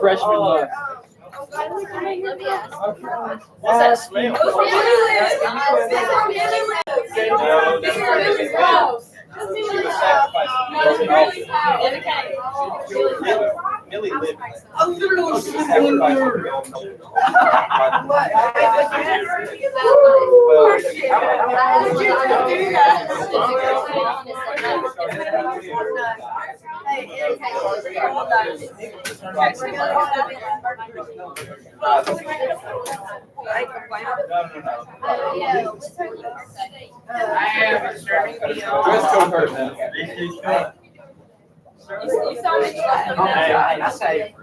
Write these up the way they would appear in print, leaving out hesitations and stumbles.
Freshman left. What's that smell? Millie lived. You saw me. I say.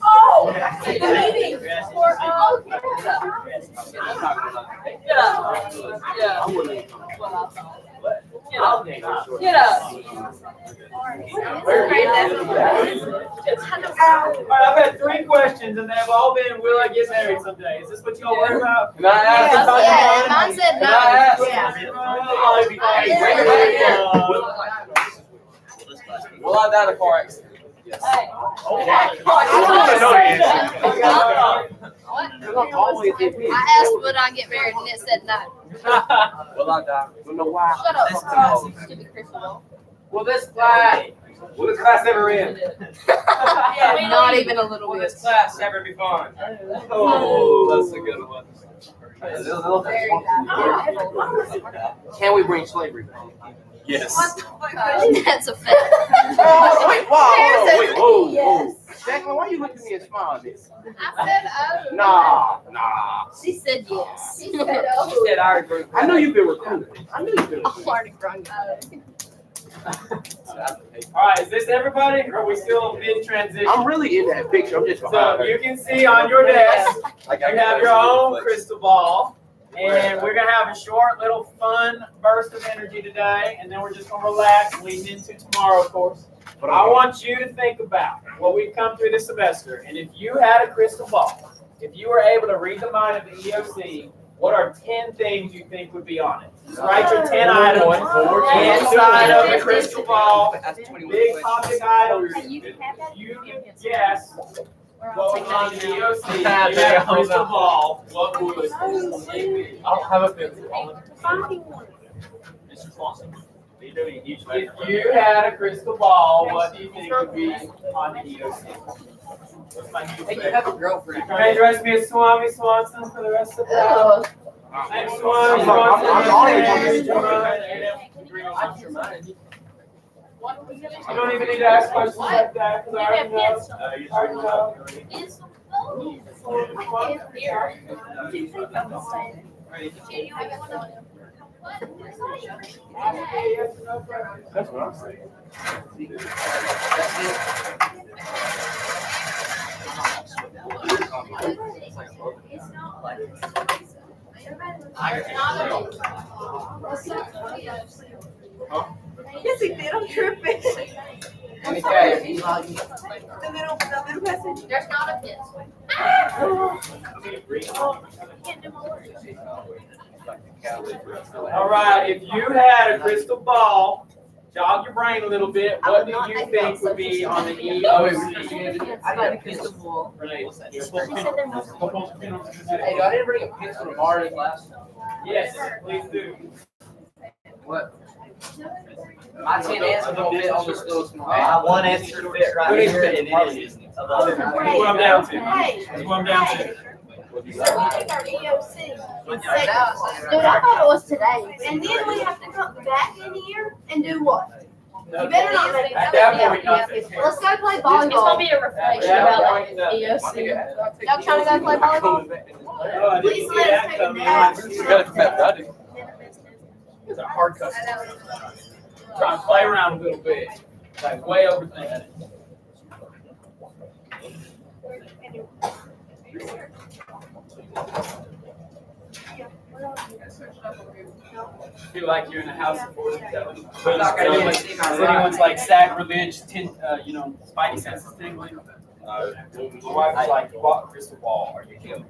Oh, the meeting for Get up. Alright, I've had 3 questions and they've all been, will I get married someday? Is this what y'all worry about? Can I ask? Yeah, mine said no. Can I ask? Will I die in a car accident? Yes. Hey. I asked would I get married and it said no. Will I die? You know why? Shut up. Stupid crystal. Will this class ever end? Not even a little Will bit. this class ever be fun? Oh, that's a good one. Can we bring slavery back? Yes. That's a fact. Oh, wait, wow. Wait, whoa. Yes. Jacqueline, why are you looking at me and smiling at this? I said oh. Nah. She said yes. She said She said I agree. I know you've been recruited. Alright, is this everybody? Or are we still mid-transition? I'm really in that picture. I'm just So behind you can see on your desk, you have your own crystal ball. And we're going to have a short little fun burst of energy today. And then we're just going to relax leading into tomorrow, of course. But I want you to think about what we've come through this semester. And if you had a crystal ball, if you were able to read the mind of the EOC, what are 10 things you think would be on it? Just write your 10 items inside of the crystal ball. Big topic items. You can guess what was on the EOC. You had a crystal ball. What would it be? I don't have a pencil. Mr. Swanson. If you had a crystal ball, what do you think would be on the EOC? Hey, you have a girlfriend. You may address me as Swami Swanson for the rest of the day. I'm Swami Swanson. You don't even need to ask questions like that because I already know. That's what I'm saying. Yes, he did. I'm tripping. There's not a pencil. All right, if you had a crystal ball, jog your brain a little bit. What do you think would be on the EOC? I got a crystal ball. Renee. Hey, I didn't bring a pencil to Marty last time. Yes, please do. What? My 10 answers don't fit on this little small. One answer to fit right here, and it is. That's what I'm down to. That's what I'm down to. We take our EOC. Dude, I thought it was today. And then we have to come back in here and do what? No, You better not make at that point, nothing. Let's go play It's gonna volleyball. be a reflection Yeah, about yeah. like EOC. Y'all trying to go play volleyball? Please let us take a nap. You gotta come back, buddy. It's a hard cut. Try and play around a little bit. Like way overthinking it. Feel like you're in a house of fortune telling. Is anyone's like sacrilege, spidey senses tingling? My wife was like, what crystal ball are you killing?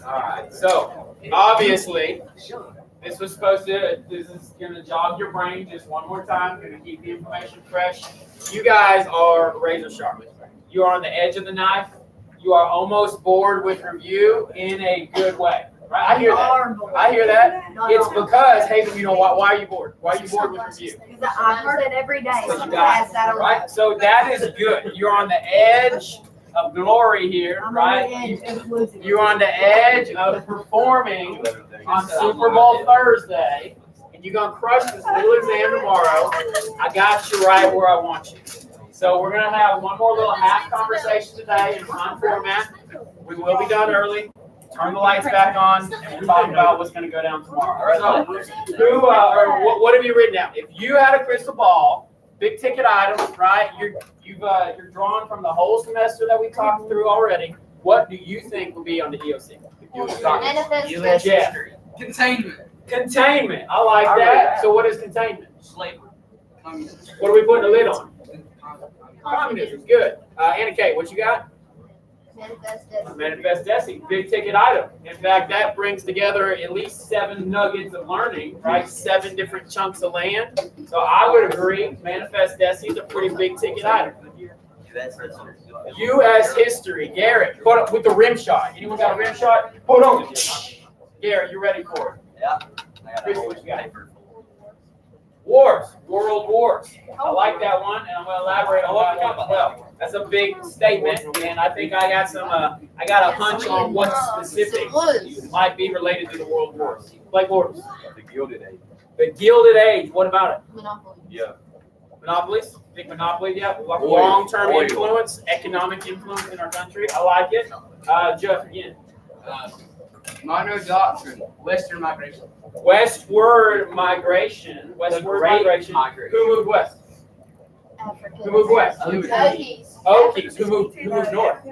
Alright, so obviously this was supposed to, this is gonna jog your brain just one more time, gonna keep the information fresh. You guys are razor sharp. You are on the edge of the knife. You are almost bored with review in a good way. Right? I hear that. I hear that. It's because, hey, you know why are you bored? Why are you bored with review? Because I've heard it every day. So So you got it, right? So that is good. You're on the edge of glory here, right? You're on the edge of performing on Super Bowl Thursday, and you're gonna crush this little exam tomorrow. I got you right where I want you. So we're gonna have one more little half conversation today in fun format. We will be done early. Turn the lights back on, and we'll talk about what's gonna go down tomorrow. So, what have you written down? If you had a crystal ball, big ticket items, right? You're drawn from the whole semester that we talked through already. What do you think will be on the EOC? Manifest U.S. Yeah. history. Containment. Containment. I like that. So what is containment? Slavery. Communism. What are we putting a lid on? Communism. Good. Anna Kate, what you got? Manifest destiny. Manifest destiny. Big ticket item. In fact, that brings together at least 7 nuggets of learning, right? 7 different chunks of land. So I would agree, manifest destiny is a pretty big ticket item. U.S. history. Garrett, put up with the rim shot. Anyone got a rim shot? Hold on. Garrett, you ready for it? Yeah. Chris, what you got? Wars, world wars. I like that one, and I'm going to elaborate on that one as well. That's a big statement, and I think I got a hunch on what specific might be related to the world wars. Like wars. The Gilded Age. The Gilded Age. What about it? Monopoly. Yeah. Monopolies? Think monopoly? Yeah. Like Oil. long-term Oil. influence, economic influence in our country. I like it. Jeff, again. Monroe Doctrine. Western migration. Westward migration. Westward Great migration. Migration. Who moved west? African. Who moved west? Okies. Okies. Who moved north?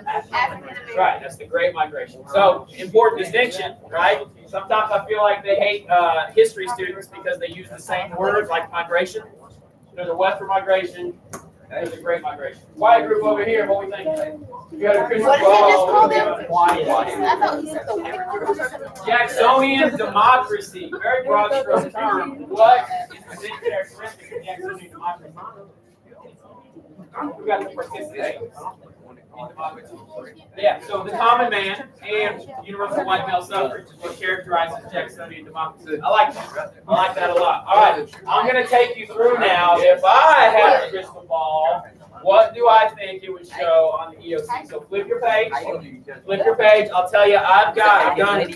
African. Right, that's the Great Migration. So, important distinction, right? Sometimes I feel like they hate history students because they use the same words like migration. There's a westward migration, there's a Great Migration. Quiet group over here, what we think? You got a crystal What did he just call ball. them? Quiet. I thought he said the word. Jacksonian democracy, very broad stroke term. What is the big characteristic of Jacksonian democracy? We got to participate. Yeah, so the common man and universal white male suffrage is what characterizes Jacksonian democracy. I like that. I like that a lot. All right, I'm going to take you through now. If I had a crystal ball, what do I think it would show on the EOC? So flip your page. Flip your page. I'll tell you, I've done.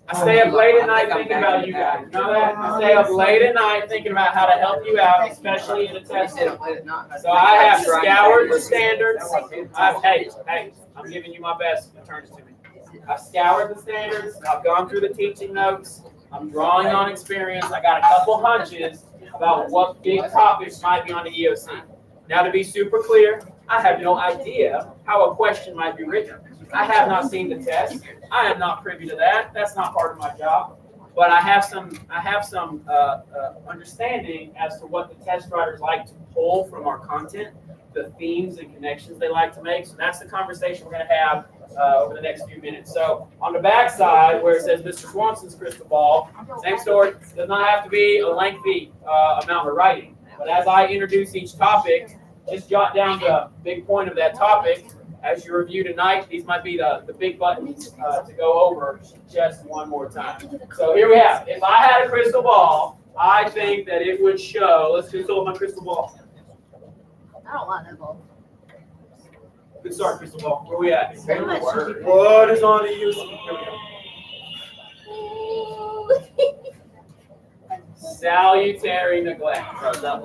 I stay up late at night thinking about you guys. You know that? I stay up late at night thinking about how to help you out, especially in a test. So I have scoured the standards. Hey, I'm giving you my best. Turn it to me. I've scoured the standards. I've gone through the teaching notes. I'm drawing on experience. I got a couple hunches about what big topics might be on the EOC. Now, to be super clear, I have no idea how a question might be written. I have not seen the test. I am not privy to that. That's not part of my job. But I have some understanding as to what the test writers like to pull from our content, the themes and connections they like to make. So that's the conversation we're going to have over the next few minutes. So on the back side, where it says Mr. Swanson's crystal ball, same story. Does not have to be a lengthy amount of writing. But as I introduce each topic, just jot down the big point of that topic. As you review tonight, these might be the big buttons to go over just one more time. So here we have. If I had a crystal ball, I think that it would show. Let's just hold my crystal ball. I don't want that ball. Good start, crystal ball. Where we at? Pretty much. What is on the EOC? Here we go. Salutary neglect.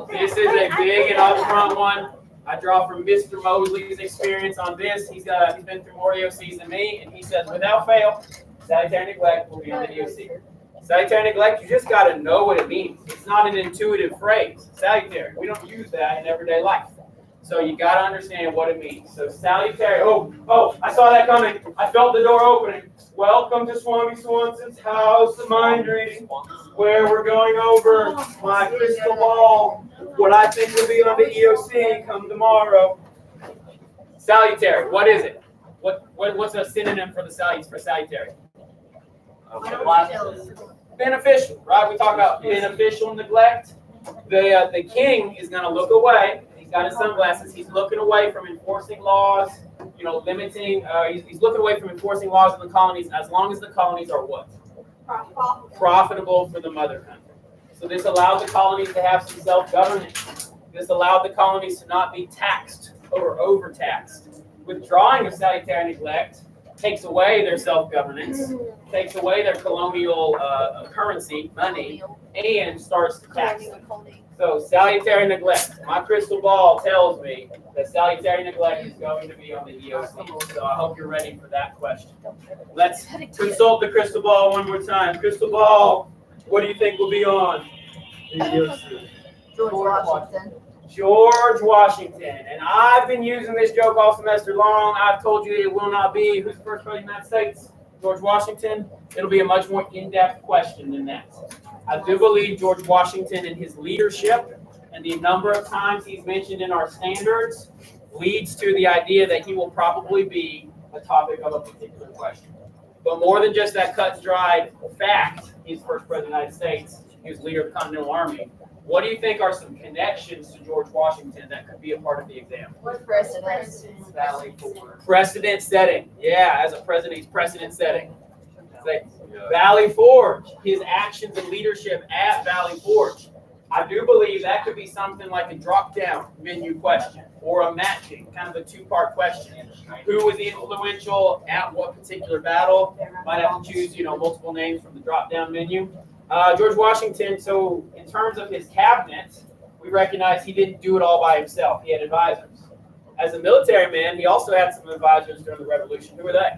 This is a big and upfront one. I draw from Mr. Mosley's experience on this. He's been through more EOCs than me, and he says without fail, salutary neglect will be on the EOC. Salutary neglect, you just got to know what it means. It's not an intuitive phrase. Salutary, we don't use that in everyday life. So you got to understand what it means. So salutary, oh, I saw that coming. I felt the door opening. Welcome to Swami Swanson's house of mind reading, where we're going over my crystal ball, what I think will be on the EOC come tomorrow. Salutary, what is it? What's a synonym for salutary? Beneficial, right? We talk about beneficial neglect. The king is going to look away. He's got his sunglasses. He's looking away from enforcing laws, limiting. He's looking away from enforcing laws in the colonies as long as the colonies are what? Profitable for the mother country. So this allowed the colonies to have some self-governance. This allowed the colonies to not be taxed or overtaxed. Withdrawing of salutary neglect takes away their self-governance, takes away their colonial currency, money, and starts to tax them. So salutary neglect. My crystal ball tells me that salutary neglect is going to be on the EOC. So I hope you're ready for that question. Let's consult the crystal ball one more time. Crystal ball, what do you think will be on the EOC? George Washington. George Washington. And I've been using this joke all semester long. I've told you it will not be who's the first president of the United States? George Washington. It'll be a much more in-depth question than that. I do believe George Washington and his leadership and the number of times he's mentioned in our standards leads to the idea that he will probably be a topic of a particular question. But more than just that cut and dried fact, he's first president of the United States, he was leader of the Continental Army. What do you think are some connections to George Washington that could be a part of the exam? What precedent? Precedent setting. Yeah, as a president, he's precedent setting. Like Valley Forge, his actions and leadership at Valley Forge. I do believe that could be something like a drop-down menu question or a matching, kind of a two-part question. Who was influential at what particular battle? Might have to choose, multiple names from the drop-down menu. George Washington, so in terms of his cabinet, we recognize he didn't do it all by himself. He had advisors. As a military man, he also had some advisors during the Revolution. Who were they?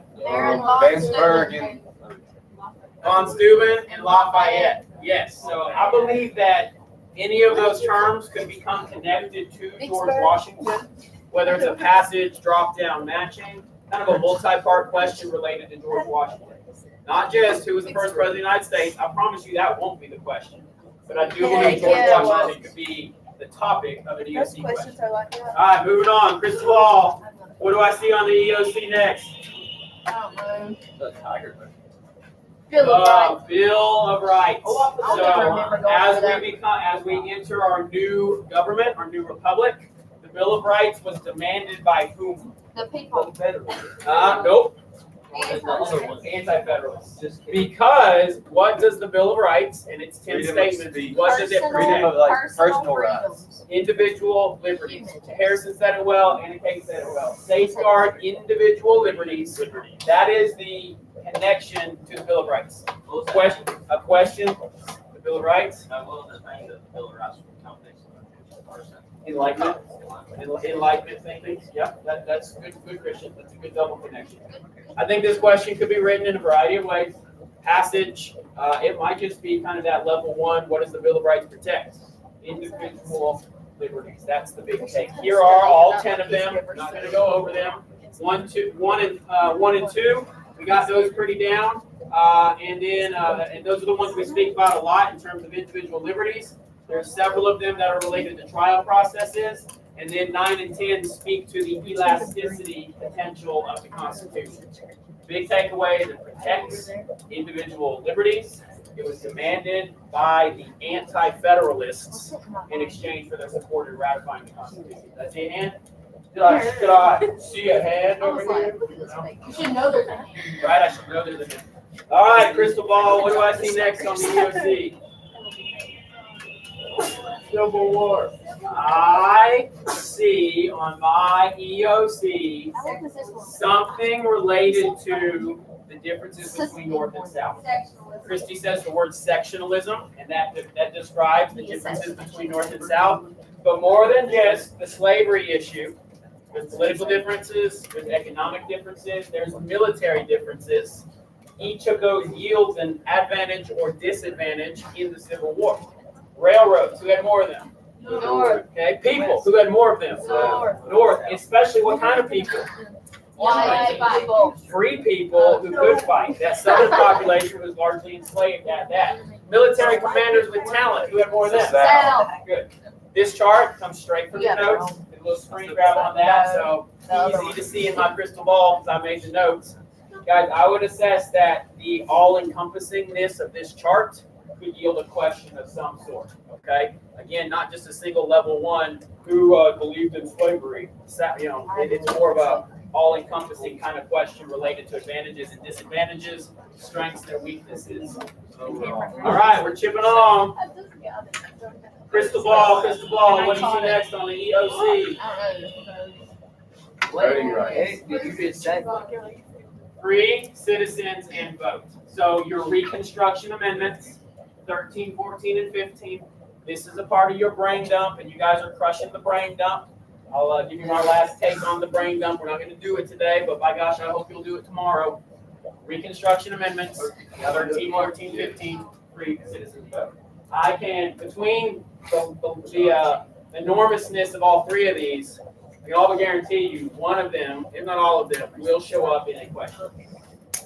Von Steuben and Lafayette. Yes, so I believe that any of those terms could become connected to George Washington, whether it's a passage, drop-down, matching, kind of a multi-part question related to George Washington. Not just who was the first president of the United States. I promise you that won't be the question. But I do believe George Washington could be the topic of an EOC question. All right, moving on. Crystal ball. What do I see on the EOC next? I don't know. The tiger. Bill of Rights. Bill of Rights. I'll never remember going As we enter our new government, our new republic, the Bill of Rights was demanded by whom? The people. Nope. Anti-federalists. Because what does the Bill of Rights and its 10 statements, what does it protect? Personal rights. Individual liberties. Harrison said it well, Anna Kate said it well. Safeguard individual liberties. That is the connection to the Bill of Rights. A question. The Bill of Rights. Enlightenment. Enlightenment thinking. Yeah, that's good, Christian. That's a good double connection. I think this question could be written in a variety of ways. Passage. It might just be kind of that level one. What does the Bill of Rights protect? Individual liberties. That's the big take. Here are all 10 of them. We're not going to go over them. 1 and 2. We got those pretty down. And those are the ones we speak about a lot in terms of individual liberties. There are several of them that are related to trial processes. And then 9 and 10 speak to the elasticity potential of the Constitution. Big takeaway is it protects individual liberties. It was demanded by the anti-federalists in exchange for their support in ratifying the Constitution. That's it, hand? Did I see a hand over here? You should know there's a hand. Right, I should know there's a hand. All right, crystal ball. What do I see next on the EOC? Civil War. I see on my EOC something related to the differences between North and South. Christy says the word sectionalism, and that describes the differences between North and South. But more than just the slavery issue, there's political differences, there's economic differences, there's military differences each of those yields an advantage or disadvantage in the Civil War? Railroads, who had more of them? North. Okay, people, who had more of them? North, especially what kind of people? White people. Free people who could fight. That southern population was largely enslaved at that. Military commanders with talent, who had more of them? South. Good. This chart comes straight from the notes. A little screen grab on that, so easy to see in my crystal ball because I made the notes. Guys, I would assess that the all-encompassingness of this chart could yield a question of some sort. Okay? Again, not just a single level one who believed in slavery. It's more of a all-encompassing kind of question related to advantages and disadvantages, strengths and weaknesses. All right, we're chipping along. Crystal ball, what do you see next on the EOC? Voting rights. Did you just say? Free citizens and vote. So your Reconstruction Amendments, 13, 14, and 15. This is a part of your brain dump, and you guys are crushing the brain dump. I'll give you my last take on the brain dump. We're not going to do it today, but by gosh, I hope you'll do it tomorrow. Reconstruction Amendments, 13, 14, 15, free citizens vote. I can, between the enormousness of all three of these, I can all but guarantee you one of them, if not all of them, will show up in a question.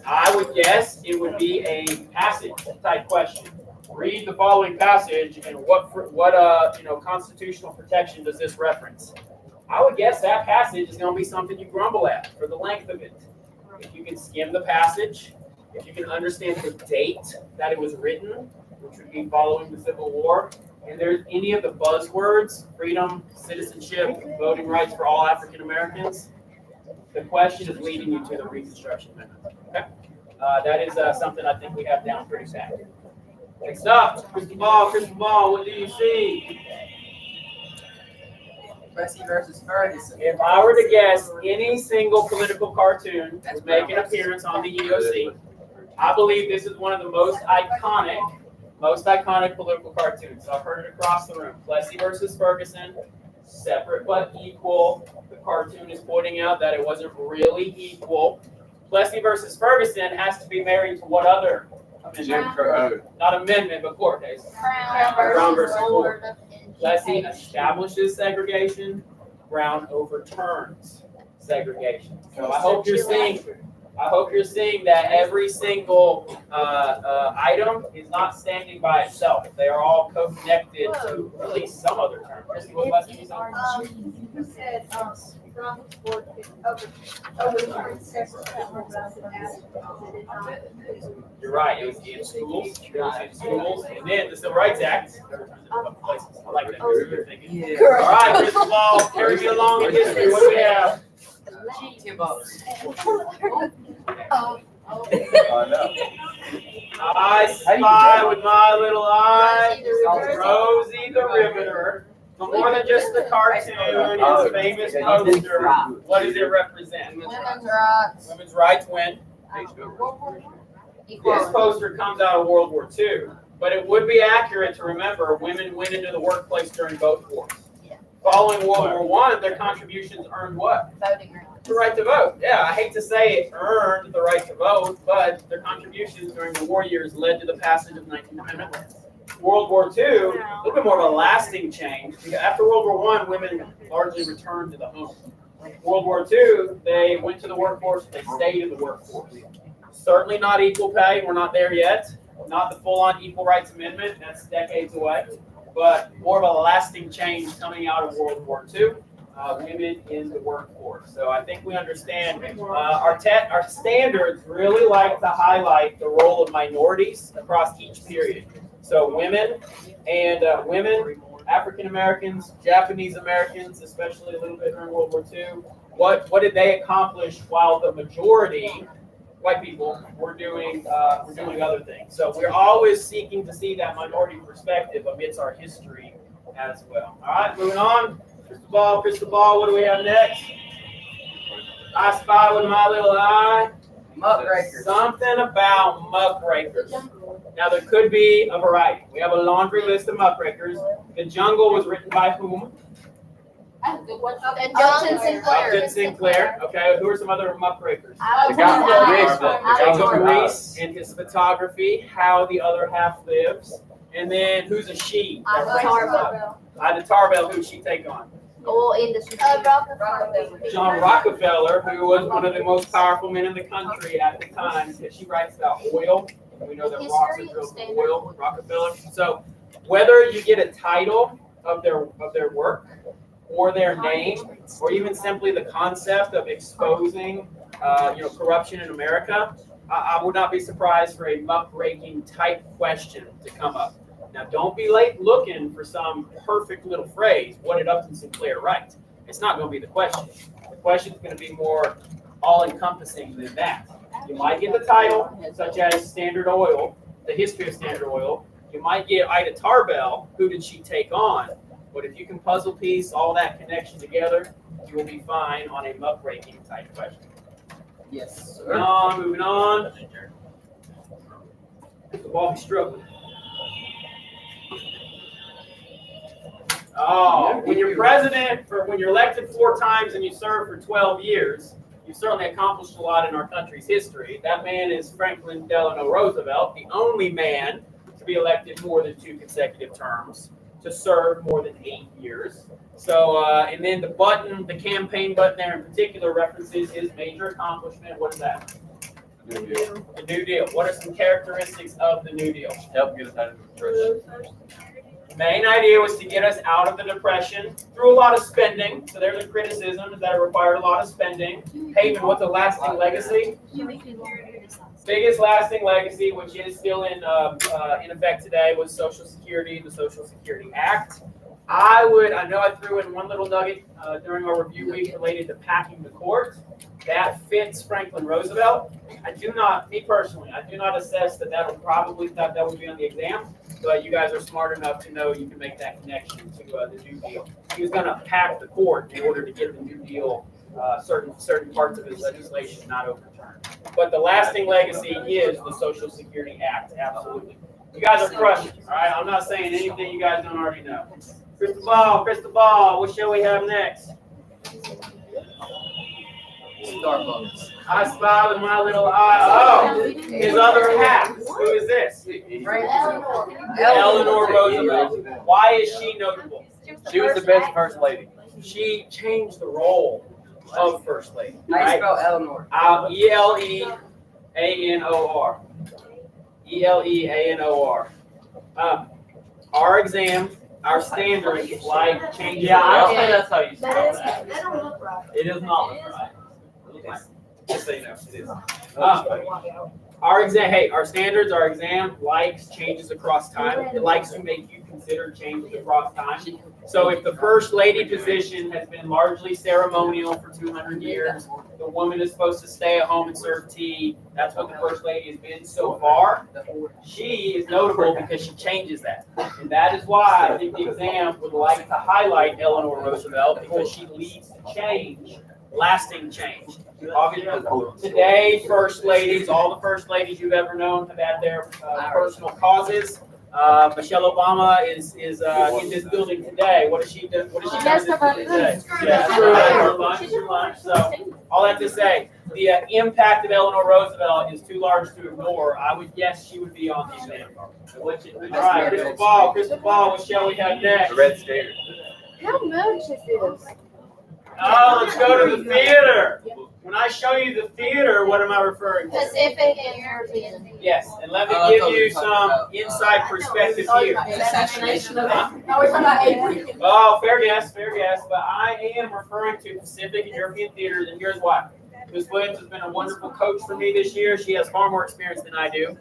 I would guess it would be a passage type question. Read the following passage and what constitutional protection does this reference? I would guess that passage is going to be something you grumble at for the length of it. If you can skim the passage, if you can understand the date that it was written, which would be following the Civil War, and there's any of the buzzwords, freedom, citizenship, voting rights for all African Americans, the question is leading you to the Reconstruction Amendment. Okay? That is something I think we have down pretty sad. Next up, crystal ball, what do you see? Plessy versus Ferguson. If I were to guess any single political cartoon would make an appearance on the EOC, I believe this is one of the most iconic political cartoons. So I've heard it across the room. Plessy versus Ferguson, separate but equal. The cartoon is pointing out that it wasn't really equal. Plessy versus Ferguson has to be married to what other amendment? Not amendment, but court case. Brown versus Ford. Plessy establishes segregation. Brown overturns segregation. So I hope you're seeing that every single item is not standing by itself. They are all connected to at least some other term. Christy, what Plessy you said? You said Brown Ford overturned separate. You're right. It was in schools. And then the Civil Rights Act. Places. I like that. You're thinking. Yeah. All right, crystal ball. Carry me along in history. What do we have? I spy with my little eye Rosie the Riveter. So more than just the cartoon, it's a famous poster. What does it represent? Women's rights. Women's rights win. This poster comes out of World War II, but it would be accurate to remember women went into the workplace during both wars. Following World War I, their contributions earned what? Voting rights. The right to vote. Yeah, I hate to say it earned the right to vote, but their contributions during the war years led to the passage of the 19th Amendment. World War II, a little bit more of a lasting change. After World War I, women largely returned to the home. World War II, they went to the workforce, they stayed in the workforce. Certainly not equal pay, we're not there yet. Not the full-on Equal Rights Amendment, that's decades away. But more of a lasting change coming out of World War II. Women in the workforce. So I think we understand our standards really like to highlight the role of minorities across each period. So women, African Americans, Japanese Americans, especially a little bit during World War II, what did they accomplish while the majority, white people, were doing other things? So we're always seeking to see that minority perspective amidst our history as well. All right, moving on. Crystal ball, what do we have next? I spy with my little eye. Muckrakers. Something about muckrakers. Now, there could be a variety. We have a laundry list of muckrakers. The Jungle was written by whom? And Johnson Sinclair. Upton Sinclair. Okay, who are some other muckrakers? Jacob Reese and his photography, How the Other Half Lives. And then who's a she? Ida Tarbell, who'd she take on? Oil industry. John Rockefeller, who was one of the most powerful men in the country at the time, because she writes about oil. We know that rocks are drilled for oil, Rockefeller. So whether you get a title of their work, or their name, or even simply the concept of exposing, corruption in America, I would not be surprised for a muckraking type question to come up. Now, don't be late looking for some perfect little phrase. What did Upton Sinclair write? It's not going to be the question. The question is going to be more all-encompassing than that. You might get the title, such as Standard Oil, the history of Standard Oil. You might get Ida Tarbell, who did she take on? But if you can puzzle piece all that connection together, you will be fine on a muckraking type question. Yes, Moving sir. moving on. The ball be struggling. Oh, when you're president, when you're elected 4 times and you serve for 12 years, you've certainly accomplished a lot in our country's history. That man is Franklin Delano Roosevelt, the only man to be elected more than 2 consecutive terms, to serve more than 8 years. So, and then the campaign button there in particular references his major accomplishment. What is that? The New Deal. What are some characteristics of the New Deal? Help get us out of the depression. The main idea was to get us out of the Depression through a lot of spending. So there's a criticism that it required a lot of spending. Haven, what's a lasting legacy? Biggest lasting legacy, which is still in effect today, was Social Security, the Social Security Act. I know I threw in one little nugget during our review week related to packing the court. That fits Franklin Roosevelt. Me personally, I do not assess that that would be on the exam, but you guys are smart enough to know you can make that connection to the New Deal. He was going to pack the court in order to get the New Deal, certain parts of his legislation not overturned. But the lasting legacy is the Social Security Act, absolutely. You guys are crushing, all right? I'm not saying anything you guys don't already know. Crystal ball, what shall we have next? Starbucks. I spy with my little eye. Oh, his other half. Who is this? Eleanor Roosevelt. Why is she notable? She was the best first lady. She changed the role of first lady. How you Right? spell Eleanor? Eleanor. Eleanor. Our exam, our standard is like changing. Yeah, I don't the think that's how you spell That that. don't look right. It is not right. Just so you know, it is. Our standards, our exam likes changes across time. It likes to make you consider changes across time. So if the first lady position has been largely ceremonial for 200 years, the woman is supposed to stay at home and serve tea. That's what the first lady has been so far. She is notable because she changes that. And that is why I think the exam would like to highlight Eleanor Roosevelt, because she leads to change, lasting change. Obviously, today, first ladies, all the first ladies you've ever known have had their personal causes. Michelle Obama is in this building today. What does she do? What does she do in this building today? Her lunch. So all that to say, the impact of Eleanor Roosevelt is too large to ignore. I would guess she would be on the exam. All right, crystal ball. What shall we have next? The red stairs. How much is this? Oh, let's go to the theater. When I show you the theater, what am I referring to? Pacific and European. Yes, and let me give you some inside perspective here. Assassination. Oh, fair guess. But I am referring to Pacific and European theaters, and here's why. Ms. Williams has been a wonderful coach for me this year. She has far more experience than I do.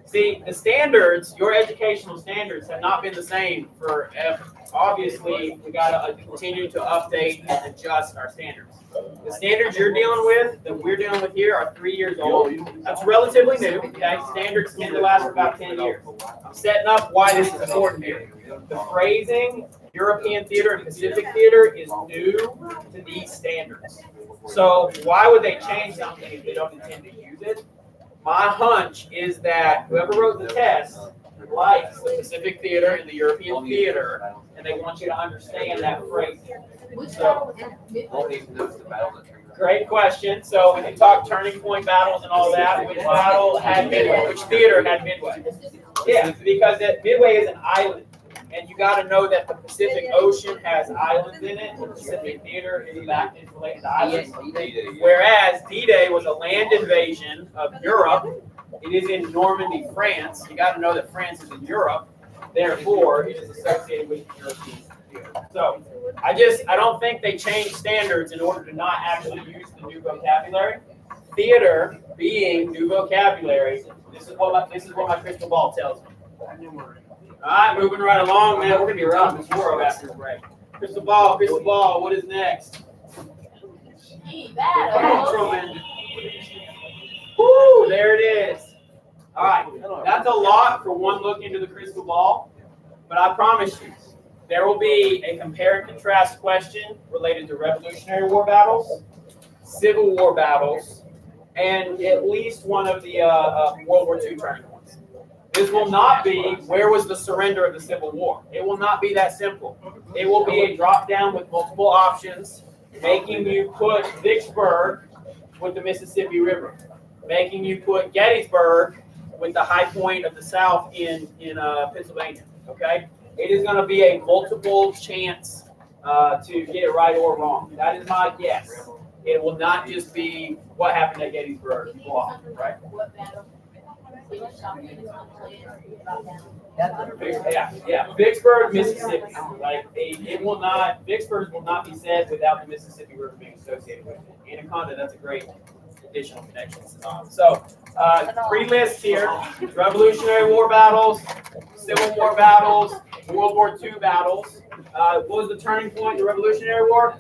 See, the standards, your educational standards, have not been the same forever. Obviously, we got to continue to update and adjust our standards. The standards you're dealing with, that we're dealing with here, are 3 years old. That's relatively new. Okay, standards tend to last for about 10 years. I'm setting up why this is important here. The phrasing, European theater and Pacific theater, is new to these standards. So why would they change something if they don't intend to use it? My hunch is that whoever wrote the test likes the Pacific theater and the European theater, and they want you to understand that phrase. So, Won't need to know the battle that triggered. great question. So when you talk turning point battles and all that, which battle had Midway? Which theater had Midway? Yeah, because Midway is an island, and you got to know that the Pacific Ocean has islands in it. The Pacific theater is related to islands. Whereas D-Day was a land invasion of Europe. It is in Normandy, France. You got to know that France is in Europe. Therefore, it is associated with the European theater. So I don't think they changed standards in order to not actually use the new vocabulary. Theater being new vocabulary. This is what my crystal ball tells me. All right, moving right along, man. We're gonna be around tomorrow after the break. Crystal ball, what is next? Woo, there it is. All right, that's a lot for one look into the crystal ball, but I promise you, there will be a compare and contrast question related to Revolutionary War battles, Civil War battles, and at least one of the World War II turning points. This will not be where was the surrender of the Civil War. It will not be that simple. It will be a drop down with multiple options, making you put Vicksburg with the Mississippi River, making you put Gettysburg with the high point of the South in Pennsylvania. Okay, it is going to be a multiple chance to get it right or wrong. That is my guess. It will not just be what happened at Gettysburg, blah, right? Yeah. Vicksburg, Mississippi. Like Vicksburg will not be said without the Mississippi River being associated with it. Anaconda, that's a great additional connection. So, three lists here: Revolutionary War battles, Civil War battles, World War II battles. What was the turning point in the Revolutionary War?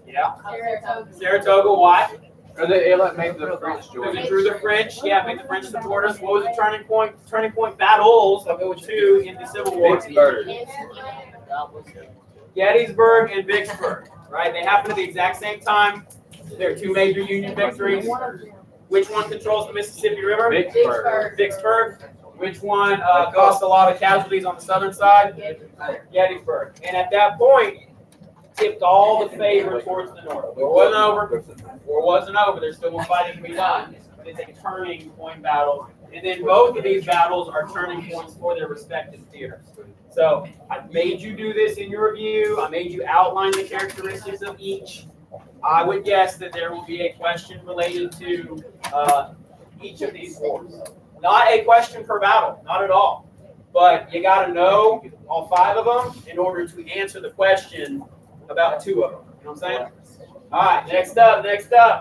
Yeah. Saratoga. Why? Or they made the French join. It drew the French. Yeah, made the French support us. What was the turning point? Turning point battles. I'll go with two in the Civil War. Vicksburg. Gettysburg and Vicksburg. Right? They happen at the exact same time. There are two major Union victories. Which one controls the Mississippi River? Vicksburg. Which one caused a lot of casualties on the southern side? Gettysburg. And at that point, tipped all the favor towards the north. War wasn't over. War wasn't over. There's still more fighting to be done. But it's a turning point battle. And then both of these battles are turning points for their respective theaters. So I made you do this in your review. I made you outline the characteristics of each. I would guess that there will be a question related to each of these wars. Not a question per battle, not at all. But you got to know all five of them in order to answer the question about two of them. You know what I'm saying? All right, next up,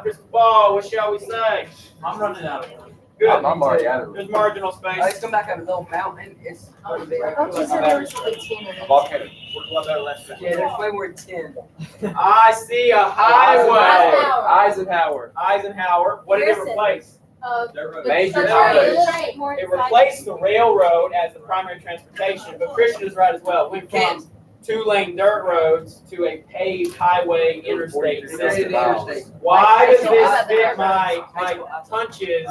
crystal ball, what shall we say? I'm running out of time. Good. I'm already out of it. There's marginal space. Let's come back on a little mountain. It's going to be like A volcano. yeah, there's way more 10. I see a highway. Eisenhower. What did it replace? Major It replaced the railroad as the primary transportation, but Christian is right as well. Went from 2-lane dirt roads to a paved highway interstate system. Why does this fit my punches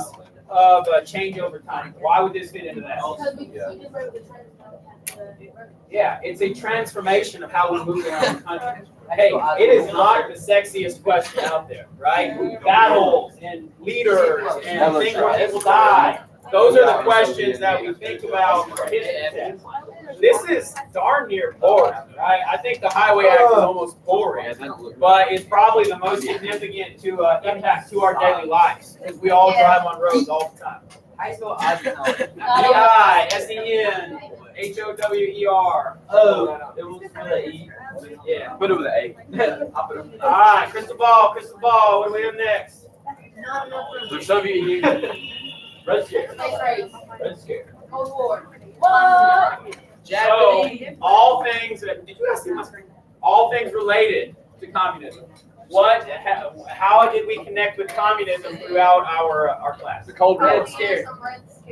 of changeover time? Why would this fit into that? Yeah, it's a transformation of how we move around the country. Hey, it is not the sexiest question out there, right? Battles and leaders and things where people die. Those are the questions that we think about for history tests. This is darn near boring, right? I think the Highway Act is almost boring, but it's probably the most significant to impact to our daily lives because we all drive on roads all the time. I spell Eisenhower. E-I-S-E-N-H-O-W-E-R. Oh, it was with the E. Yeah. Put it with an A. All right, crystal ball. What do we have next? The Soviet Union. Red Scare. Red Scare. Cold War. What? So, all things, did you guys see my screen? All things related to communism. How did we connect with communism throughout our class? The Cold War. Red Scare.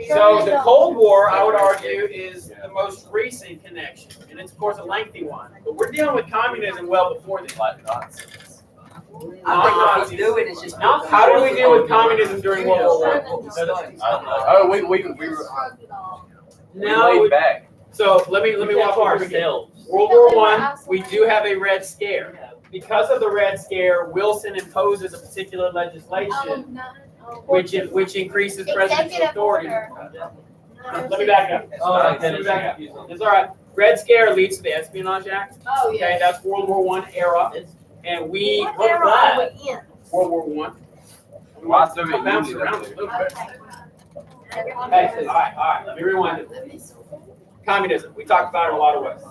So the Cold War, I would argue, is the most recent connection. And it's, of course, a lengthy one. But we're dealing with communism well before this. I think what we do it is just. How did we deal with communism during World War I? Oh, we were. No. Laid back. So let me walk you through again. World War I, we do have a Red Scare. Because of the Red Scare, Wilson imposes a particular legislation which increases presidential Executive authority. order. Let me back up. Let me back up. It's all right. Red Scare leads to the Espionage Act. Oh, Okay, that's World War I era, and we What era are we in? World War One. Lots of it. Bounce around a little bit. Hey, all right. Let me rewind it. Communism. We talked about it in a lot of ways.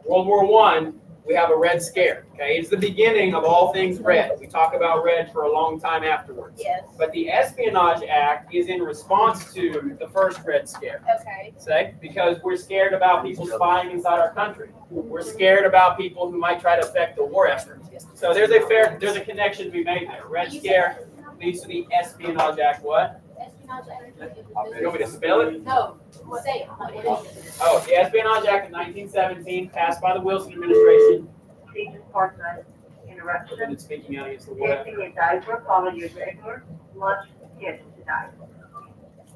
World War One. We have a Red Scare. Okay, it's the beginning of all things red. We talk about red for a long time afterwards. Yes. But the Espionage Act is in response to the first Red Scare. Okay. Say, because we're scared about people spying inside our country. We're scared about people who might try to affect the war effort. So there's a connection to be made there. Red Scare leads to the Espionage Act. What? You want me to spell it? No. Say it. What is it? Oh, the Espionage Act of 1917, passed by the Wilson administration. Teachers part-time I've interruption. been speaking out against the war effort. Taking a diaper following your regular lunch schedule tonight.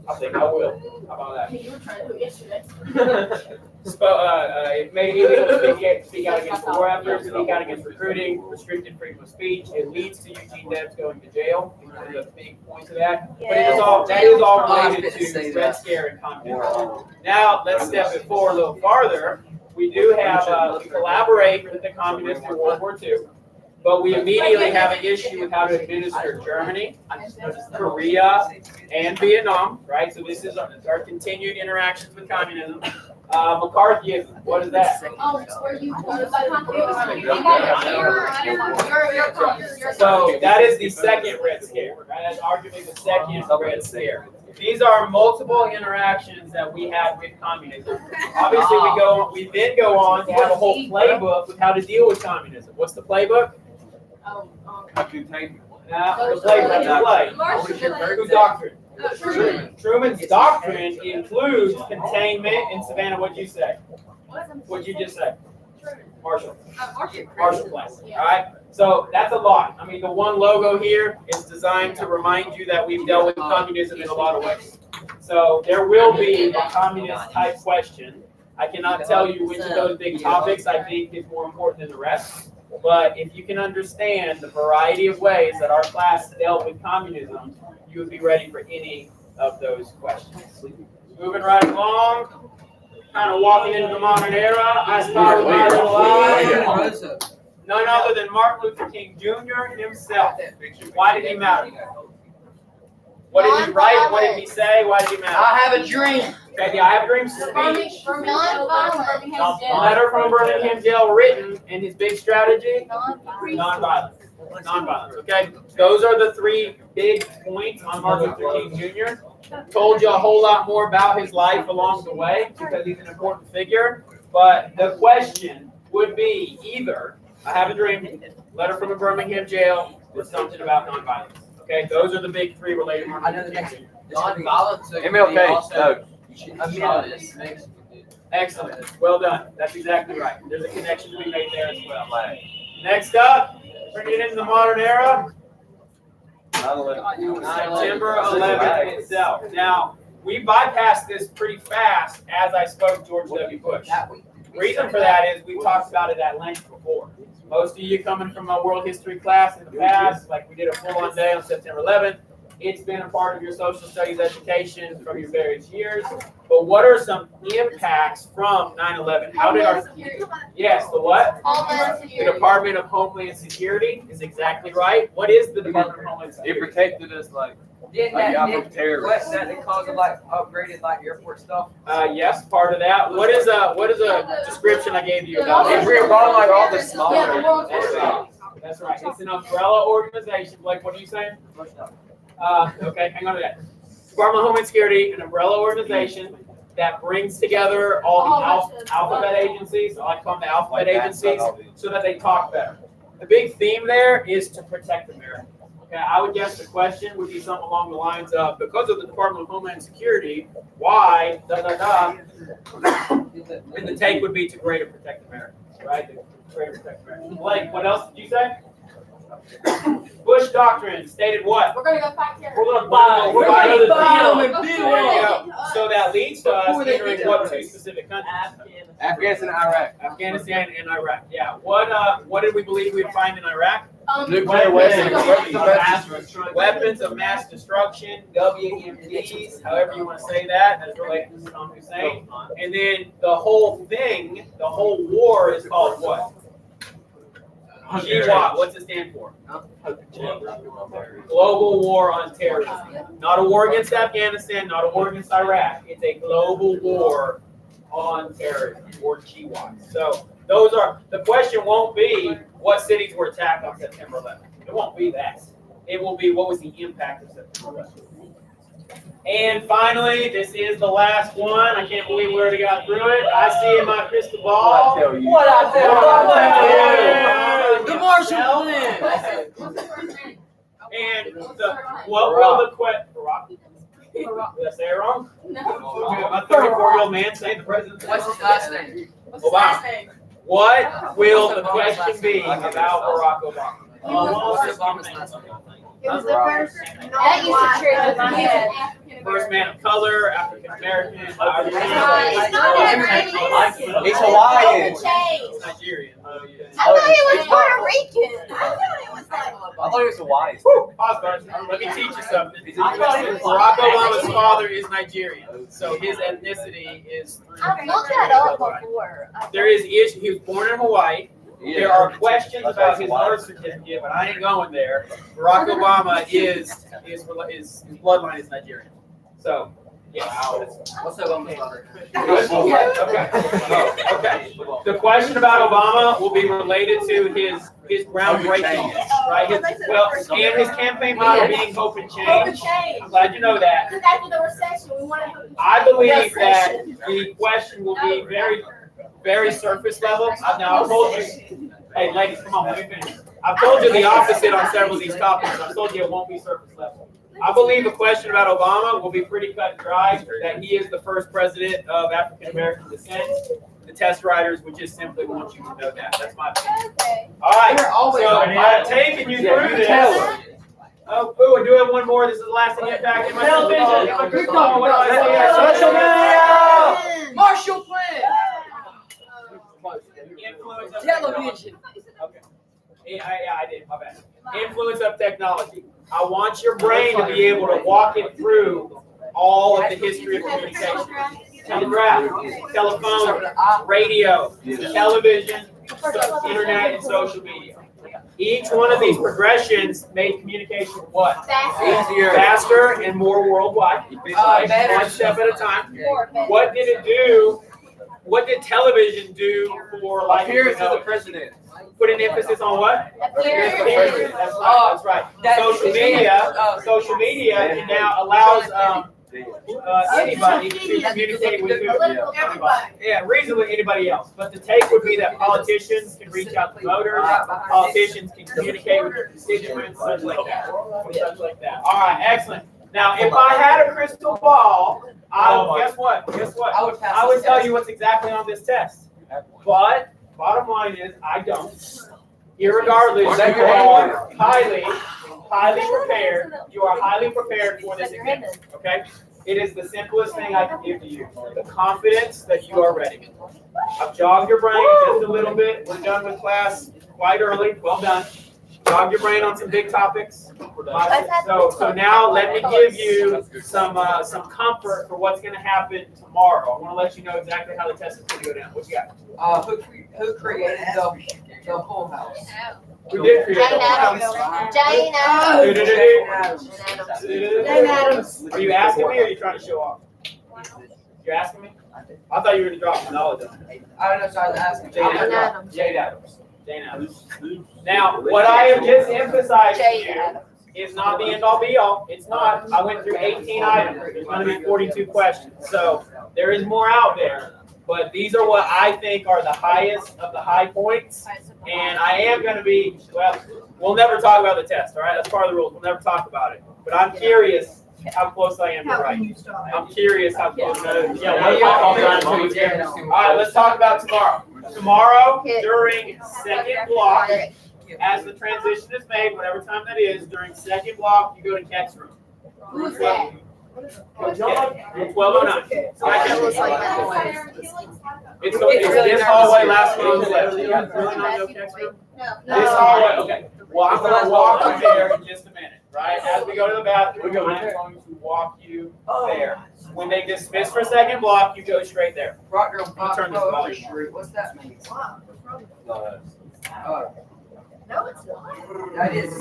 I think I will. How about that? You were trying to do it yesterday. It made it illegal to speak out against the war effort, speak out against recruiting, restricted freedom of speech. It leads to Eugene Debs going to jail. It's one of the big points of that. But that is all related to Red Scare and communism. Now, let's step it forward a little farther. We do have, we collaborate with the communists in World War II, but we immediately have an issue with how to administer Germany, Korea, and Vietnam, right? So this is our continued interactions with communism. McCarthyism, what is that? Oh, it's where you. So that is the second Red Scare, right? That's arguably the second Red Scare. These are multiple interactions that we had with communism. Obviously, we then go on to have a whole playbook with how to deal with communism. What's the playbook? I can take it. The playbook. Whose doctrine? Truman's doctrine includes containment. And Savannah, what'd you say? What'd you just say? Marshall. Marshall Plan. All right. So that's a lot. I mean, the one logo here is designed to remind you that we've dealt with communism in a lot of ways. So there will be a communist type question. I cannot tell you which of those big topics I think is more important than the rest. But if you can understand the variety of ways that our class dealt with communism, you would be ready for any of those questions. Moving right along, kind of walking into the modern era, I spy with my little eye none other than Martin Luther King Jr. himself. Why did he matter? What did he write? What did he say? Why did he matter? I have a dream. Okay, the I have dreams speech. Non-violent. Letter from Birmingham jail written, and his big strategy? Nonviolence. Nonviolence. Okay, those are the three big points on Martin Luther King Jr. Told you a whole lot more about his life along the way because he's an important figure. But the question would be either I have a dream, letter from a Birmingham jail, or something about nonviolence. Okay, those are the big three related to I know Martin the Luther King next Jr. non-violence. MLK. Excellent. Well done. That's exactly right. There's a connection to be made there as well. Next up, bringing it into the modern era, September 11th itself. Now, we bypassed this pretty fast as I spoke George W. Bush. Reason for that is we talked about it at length before. Most of you coming from a world history class in the past, like we did a full-on day on September 11th, it's been a part of your social studies education from your various years. But what are some impacts from 9/11? How did our the what? The Department of Homeland Security is exactly right. What is the Department of Homeland It Security? protected us like Didn't from terrorists. that cause of like upgraded like airport stuff? Yes, part of that. What is a description I gave you about If it? we wrong like all the small That's right. That's right. It's an umbrella organization. Blake, what are you saying? Okay, hang on to that. Department of Homeland Security, an umbrella organization that brings together all the alphabet agencies, I like to call them the alphabet agencies, so that they talk better. The big theme there is to protect America. Okay, I would guess the question would be something along the lines of, because of the Department of Homeland Security, why, and the take would be to greater protect America, right? To greater protect America. Blake, what else did you say? Bush doctrine stated what? We're gonna go back here. We're going to buy another deal. We're gonna buy There you go. So that that leads to us entering what two specific countries? Afghanistan, Iraq. Afghanistan and Iraq. Yeah. What did we believe we'd find in Iraq? Nuclear Weapons of mass destruction, WMDs, however you want to say that, as related to Saddam Hussein. And then the whole thing, the whole war is called what? GWAT. What's it stand for? Global War on Terrorism. Not a war against Afghanistan, not a war against Iraq. It's a global war on terrorism, or GWAT. So those are, the question won't be what cities were attacked on September 11th. It won't be that. It will be what was the impact of September 11th. And finally, this is the last one. I can't believe we already got through it. I see in my crystal ball. What I tell you? The Marshall Plan. And what will the question? Did I say it wrong? No. A 34-year-old man saying the president. What's his last name? What's his last name? What will the question be about Barack Obama? It was the first That used to trigger my head. First man of color, African American, It's not African. He's Hawaiian. It's Nigerian. I thought he was Puerto Rican. I thought it was like. I thought he was Hawaiian. Pause, let me teach you something. Barack Obama's father is Nigerian, so his ethnicity is. I've looked that up before. There is issue. He was born in Hawaii. There are questions about his birth certificate, but I ain't going there. Barack Obama his bloodline is Nigerian. So, yeah. What's Obama's father? Okay. The question about Obama will be related to his groundbreaking, right? And his campaign motto being hope and change. I'm glad you know that. Because after the recession, we want to. I believe that the question will be very surface level. Now, I've told you, hey, ladies, come on, let me finish. I've told you the opposite on several of these topics. I've told you it won't be surface level. I believe a question about Obama will be pretty cut and dry, that he is the first president of African American descent. The test writers would just simply want you to know that. That's my opinion. Okay. All right, so I'm taking you through this. Oh, we're doing one more. This is the last thing impact in my television. What do I say here? Social media. Marshall Plan. Influence of Television. Okay. Yeah, I did. My bad. Influence of technology. I want your brain to be able to walk it through all of the history of communication. Telegraph, telephone, radio, television, internet, and social media. Each one of these progressions made communication what? Faster. Faster and more worldwide. One step at a time. What did it do? What did television do for life? Appearance of the president. Put an emphasis on what? Appearance. That's right. Social media now allows anybody to communicate with Everybody. yeah, reasonably anybody else. But the take would be that politicians can reach out to voters, politicians can communicate with their constituents, such like that. All right, excellent. Now, if I had a crystal ball, guess what? I would tell you what's exactly on this test. But bottom line is, I don't. Irregardless, you are highly prepared. You are highly prepared for this exam. Okay? It is the simplest thing I can give to you. The confidence that you are ready. I've jogged your brain just a little bit. We're done with class quite early. Well done. Jog your brain on some big topics. So now let me give you some comfort for what's going to happen tomorrow. I want to let you know exactly how the test is going to go down. What you got? Who created the whole house? Who did create Jane the Addams. house? Jane Addams. Are you asking me or are you trying to show off? You're asking me? I thought you were going to drop some knowledge on it. I don't know, so I was asking. Jane Addams. Jane Addams. Now, what I have just emphasized to you is not the end all be all. It's not. I went through 18 items. There's going to be 42 questions. So there is more out there. But these are what I think are the highest of the high points. And I am going to be, well, we'll never talk about the test, all right? That's part of the rules. We'll never talk about it. But I'm curious how close I am to right. I'm curious how close I am. All right, let's talk about tomorrow. Tomorrow, during second block, as the transition is made, whatever time that is, during second block, you go to Keck's room. Who's that? 1209. So I It looks like can, that. it's this hallway, last one on the left. You guys really not know text room? This hallway, okay. Well, I'm gonna walk you there in just a minute, right? As we go to the bathroom, I'm going to walk you there. When they dismiss for second block, you go straight there. Rock girl, pop, Turn this over volume. street. What's that mean? No, it's not. That is.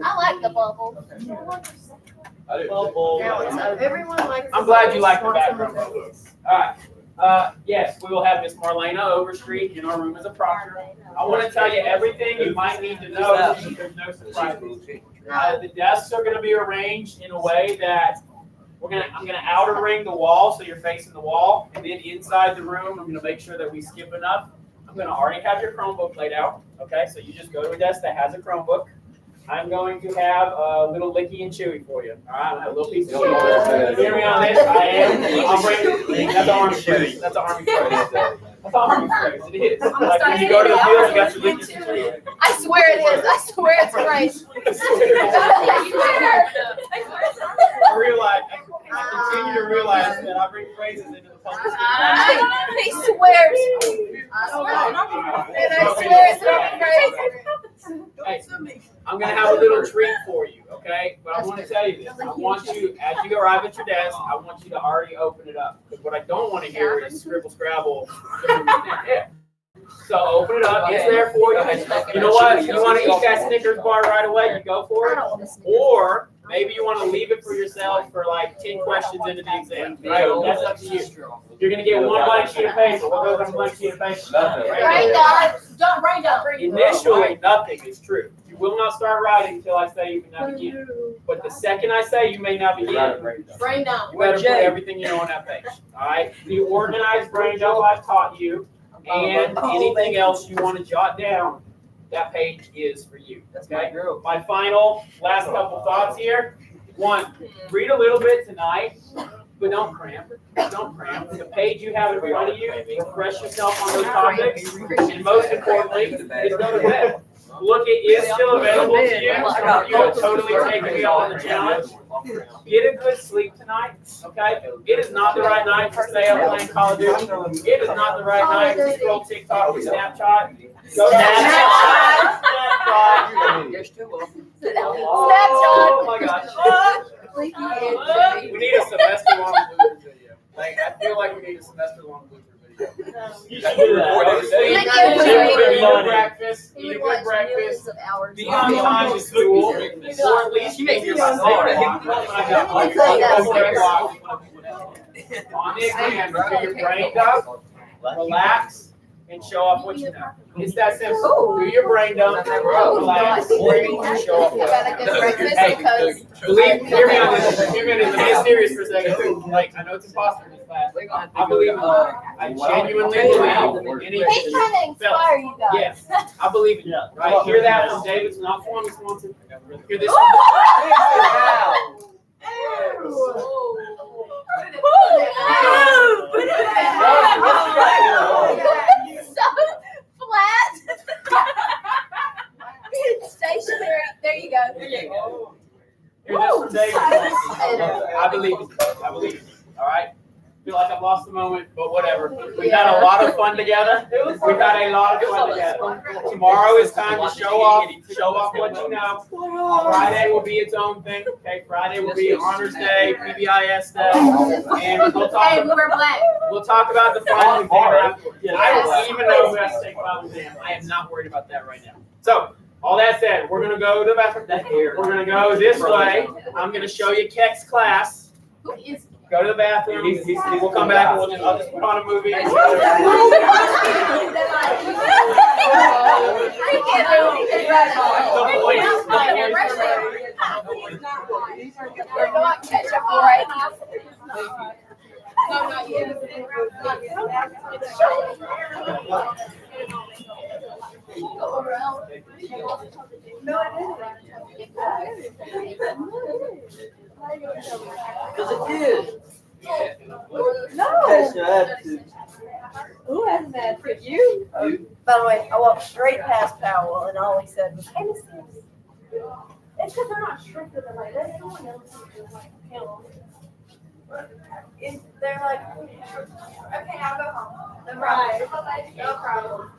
I like the bubble. Now it's over. Everyone likes. I'm glad you like the background. Alright, yes, we will have Miss Marlena Overstreet in our room as a proctor. I want to tell you everything you might need to know so there's no surprises. The desks are going to be arranged in a way that I'm going to outer ring the wall so you're facing the wall, and then inside the room I'm going to make sure that we skip enough. I'm going to already have your Chromebook laid out, okay? So you just go to a desk that has a Chromebook. I'm going to have a little licky and chewy for you. All right, a little piece of chewy. Hear me on this. I am. I'll bring. That's an army phrase. That's an army phrase. That's an army phrase. It is. Like when you go to the field, you got your licky and chewy. I swear it is. I swear it's great. I realize. I continue to realize that I bring phrases into the public. He swears. And I swear it's great. Hey, I'm going to have a little treat for you, okay? But I want to tell you this. I want you, as you arrive at your desk, I want you to already open it up. Because what I don't want to hear is scribble, scrabble. Yeah. So open it up. It's there for you. You know what? You want to eat that Snickers bar right away, you go for it. Or maybe you want to leave it for yourself for like 10 questions into the exam. Right? That's up to you. You're going to get one blank sheet of paper. What goes on a blank sheet of paper? Nothing. Brain dump. Don't brain dump. Initially, nothing is true. You will not start writing until I say you can now begin. But the second I say you may now begin, Brain dump. you better put everything you know on that page. All right? The organized brain dump I've taught you, and anything else you want to jot down, that page is for you. Okay? My final, last couple thoughts here. One, read a little bit tonight, but don't cram. Don't cram. The page you have in front of you, refresh yourself on those topics, and most importantly, is go to bed. Look, it is still available to you. You are totally taking me on the challenge. Get a good sleep tonight, okay? It is not the right night to stay up playing Call of Duty. It is not the right night to scroll TikTok or Snapchat. Go Snapchat. Oh my gosh. We need a semester-long Luther video. Like, I feel like we need a semester-long Luther video. You should do that. Eat a breakfast. Eat a good breakfast. Be on time to school. Or at least you make your on the exam, do your brain dump, relax, and show off what you know. It's that simple. Do your brain dump, relax, and show off what Got a you good know. breakfast because Hear me on this. Hear me on this. Let me get serious for a second too. Like, I know it's impossible in this class. I believe in love. I genuinely believe in any. he's trying to inspire you guys. Yes, I believe in you. Right? Hear that from David, not Swami Swanson. Hear this. So flat. Stationary. There you go. Hear this from David. I believe in you. I believe in you. All right? Feel like I've lost the moment, but whatever. We've had a lot of fun together. We've had a lot of fun together. Tomorrow is time to show off what you know. Friday will be its own thing. Okay, Friday will be Honors Day, PBIS Day, and we'll talk about the final exam afterwards. I don't even know who has to take final exam. I am not worried about that right now. So, all that said, we're gonna go to the bathroom. We're gonna go this way. I'm gonna show you Keck's class. Go to the bathroom. We'll come back and I'll just put on a movie. No, not yet. Go around. No, I didn't. Because it is. No. Who has that for you? By the way, I walked straight past Powell and all he said was, "Hey, Miss Sims." It's because they're not strict with it. Like, there's someone else who's like, kill them. They're like, okay, I'll go home. No problem. No problem.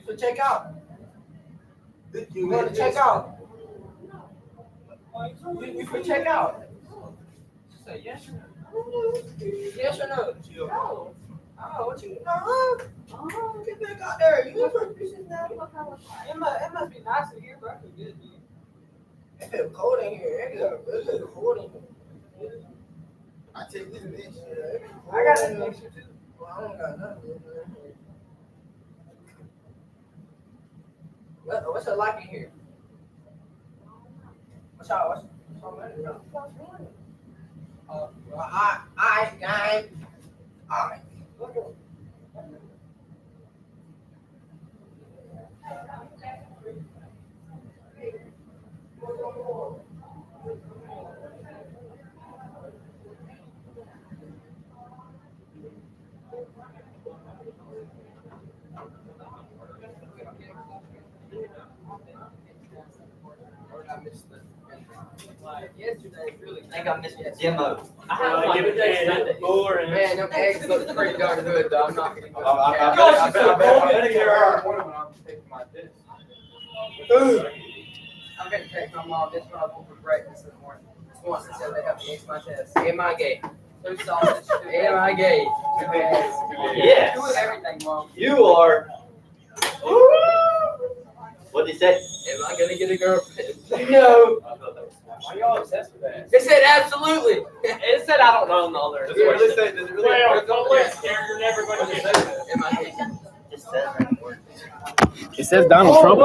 So check out. You want to check out? You can check out. say yes or no? Yes or no? No. Oh, what you? Get back out there. You pieces now. It must be nice in here, but I feel good. It feels cold in here. It feels cold in here. I take this bitch. I got a picture too. Well, I don't got nothing. What's it like in here? What's all right. Guys. All right. Yesterday, really. I think I missed the demo. I had like Give a it day to Sunday. boring. Man, them eggs look pretty darn good, though. I'm not gonna go. I bet you are one when I'm taking my test. I'm gonna text my mom this when I go for breakfast this morning. Swanson said they have to ace my test. Am I gay? 2 sausage. Am I gay? 2 eggs. Yes. 2 of everything, mom. You are. What'd he say? Am I gonna get a girlfriend? No. Why y'all obsessed with that? They said absolutely. It said I don't know in the other. Does it really say? Does it really? Well, don't listen, Karen, you're never going to get it. Am I gay? Just says right word. It says Donald Trump.